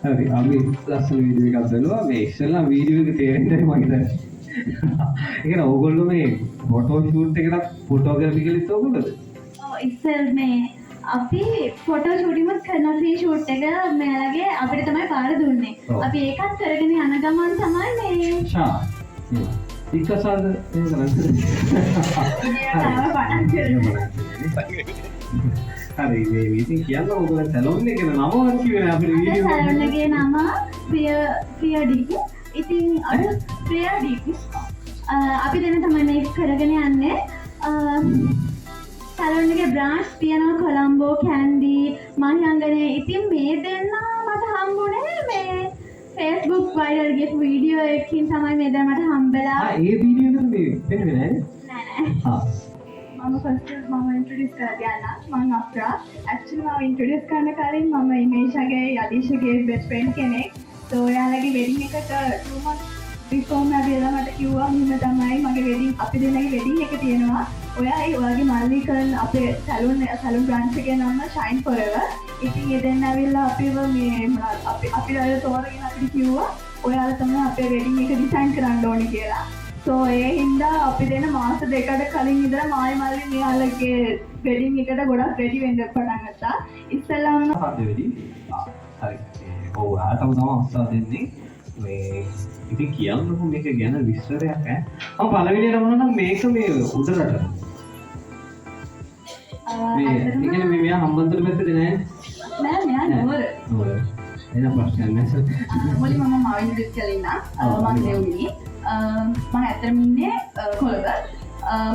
හරි අපි ලස්සන වීඩියෝ එකක් බලුවා මේ ඉස්සෙල්ලා වීඩියෝ එක තේරෙන්නේ මම හිතන්නේ. ඒ කියන්නේ ඕගොල්ලෝ මේ ෆොටෝ ෂූට් එකකට ෆොටෝග්‍රැෆි කළෙත් ඕගොල්ලෝද? ඔව් ඉස්සෙල් මේ අපි ෆොටෝ ෂූටින්ග් කරන ෆ්‍රී ෂූට් එක මෙයාලගේ අපිට තමයි පාර දුන්නේ. අපි ඒකත් කරගෙන යන ගමන් තමයි මේ ෂා. ඉක්කසාද එහෙම කරන්නේ. හරි මේ ඉතින් කියන්න ඕගොල්ලෝ සැලොන් එකේ නම වත් කිව්වේ නෑ අපේ වීඩියෝ එකේ. සැලොන් එකේ නම ප්‍රියඩික්. ඉතින් අර ප්‍රියඩික් අපි දෙන්න තමයි මේක කරගෙන යන්නේ. සැලොන් එකේ බ්‍රාන්ච් තියෙනවා කොලම්බෝ, කැන්ඩි, මහියංගනේ. ඉතින් මේ දෙන්න මට හම්බුනේ මේ Facebook viral ගිය වීඩියෝ එකකින් තමයි මේ දැන් මට හම්බෙලා. ඒ වීඩියෝ එක මේ පෙන්වෙන්නේ නෑ නෑ. හා මම ඉන්ට්‍රොඩියුස් කරගන්නවා. මම අෆ්රා. ඇක්චුලි මම ඉන්ට්‍රොඩියුස් කරන කලින් මම ඉමේෂාගේ යදීෂගේ බෙස්ට් ෆ්‍රෙන්ඩ් කෙනෙක්. So එයාලගේ වෙඩින් එකට 2 months before මම ඇවිල්ලා මට කිව්වා මෙන්න තමයි මගේ වෙඩින් අපි දෙන්නගේ වෙඩින් එක තියෙනවා. ඔයා ඒ ඔයාගේ මල්ලි කරන අපේ සැලුන් බ්‍රාන්ච් එකේ නම Shine Forever. ඉතින් ඒ දෙන්න ඇවිල්ලා අපිව මේ අපි අර තෝරගෙන අපිට කිව්වා ඔයාලා තමයි අපේ වෙඩින් එක ඩිසයින් කරන්න ඕනේ කියලා. සෝ ඒ හින්දා අපි දෙන මාස දෙකකට කලින් ඉඳලා මායි මල්ලි මෙයාලගේ වෙඩින් එකට ගොඩක් රෙඩි වෙන්න පටන් ගත්තා. ඉස්සෙල්ලාම හදවෙඩි හරි ඔව් ආතම තම අවස්ථාව දෙන්නේ මේ ඉතින් කියන්නකො මේක ගැන විස්තරයක් ඈ මම පළවෙනියට මොනවා නම් මේක මේ උඩරට මේ ඉතින් මේ මෙයා හම්බන්තොට පැත්තේ නෑ නෑ මෙයා නුවර එන ප්‍රශ්නයක් නෑ මොලි මම මාව ඉන්ට්‍රොඩියුස් කරලා ඉන්න මම දෙව්මිනි මම ඇත්තටම ඉන්නේ කොළඹ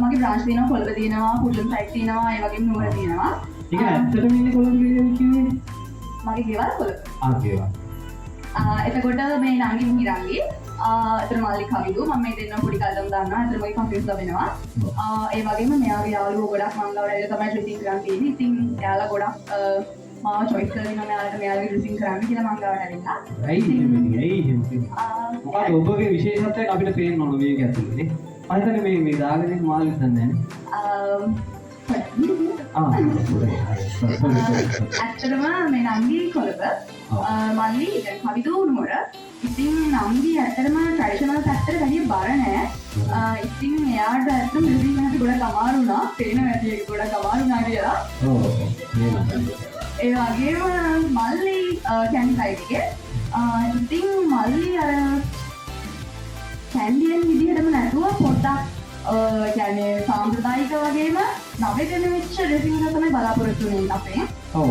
මගේ බ්‍රාන්ච් තියෙනවා කොළඹ තියෙනවා පුල්ලම් සයිට් තියෙනවා ඒ වගේම නුවර තියෙනවා ඒක ඇත්තටම ඉන්නේ කොළඹ කියන්නේ මගේ ගෙවල් කොළඹ ගෙවල් එතකොට මේ නංගි මිහිරංගි එතන මල්ලි කවිදු මම මේ දෙන්න පොඩි කල්දම් දාන්නවා එතන මගේ කම්පියුටර් ලැබෙනවා ඒ වගේම මෙයාගේ යාළුවෝ ගොඩක් මං ගාවට ඇවිල්ලා තමයි ඩ්‍රෙසින් කරන් තියෙන්නේ ඉතින් එයාලා ගොඩක් මාව චොයිස් කරලා ඉන්නවා මෙයාලගේ ඩ්‍රෙසින් කරන්න කියලා මං ගාවට ඇවිල්ලා ඇයි මොකද ඔබගේ විශේෂත්වයක් අපිට පේන්න ඕන මේක ඇතුලේ නේ මම හිතන්නේ මේ දාගෙන ඉන්න මාළු හිතන්නේ ඇත්තටම මේ නංගි කොළඹ මල්ලි කවිදු නුවර ඉතින් නංගි ඇත්තටම ට්‍රැඩිෂනල් පැත්තට වැඩිය බර නෑ ඉතින් එයාට ඇත්තටම ඩ්‍රෙසින් කරන්න ගොඩක් අමාරු වුණා පේන වැඩි එක ගොඩක් අමාරු වුණා කියලා ඒ වගේම මල්ලි කැන්ඩි සයිඩ් එකේ ඉතින් මල්ලි අර කැන්ඩියන් විදිහටම නැතුව පොඩ්ඩක් කියන්නේ සාම්ප්‍රදායික වගේම නවෙදෙන වෙච්ච ඩ්‍රෙසින් එක තමයි බලාපොරොත්තු වෙන්නේ අපේ. ඔව්.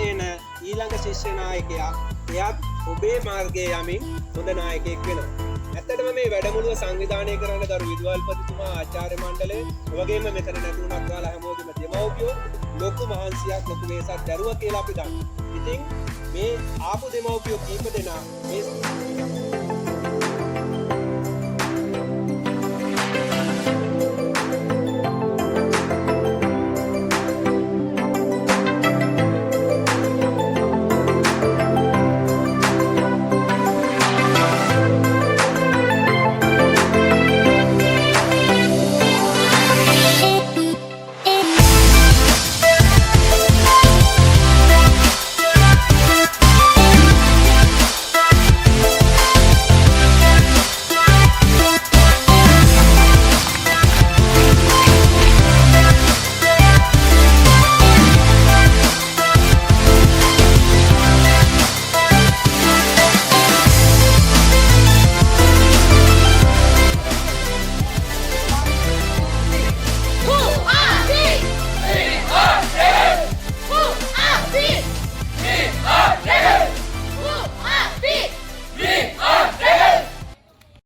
තියෙන ඊළඟ ශිෂ්‍ය නායකයා එයත් ඔබේ මාර්ගයේ යමින් හොඳ නායකයෙක් වෙනවා. ඇත්තටම මේ වැඩමුළුව සංවිධානය කරන ගරු විදුහල්පතිතුමා ආචාර්ය මණ්ඩලය වගේම මෙතන නැතුණක් දාලා හැමෝගෙම දෙමව්පියෝ ලොකු මහන්සියක් ලොකු වෙහසක් දරුවා කියලා අපි දන්නවා. ඉතින් මේ ආපු දෙමව්පියෝ කීප දෙනා මේ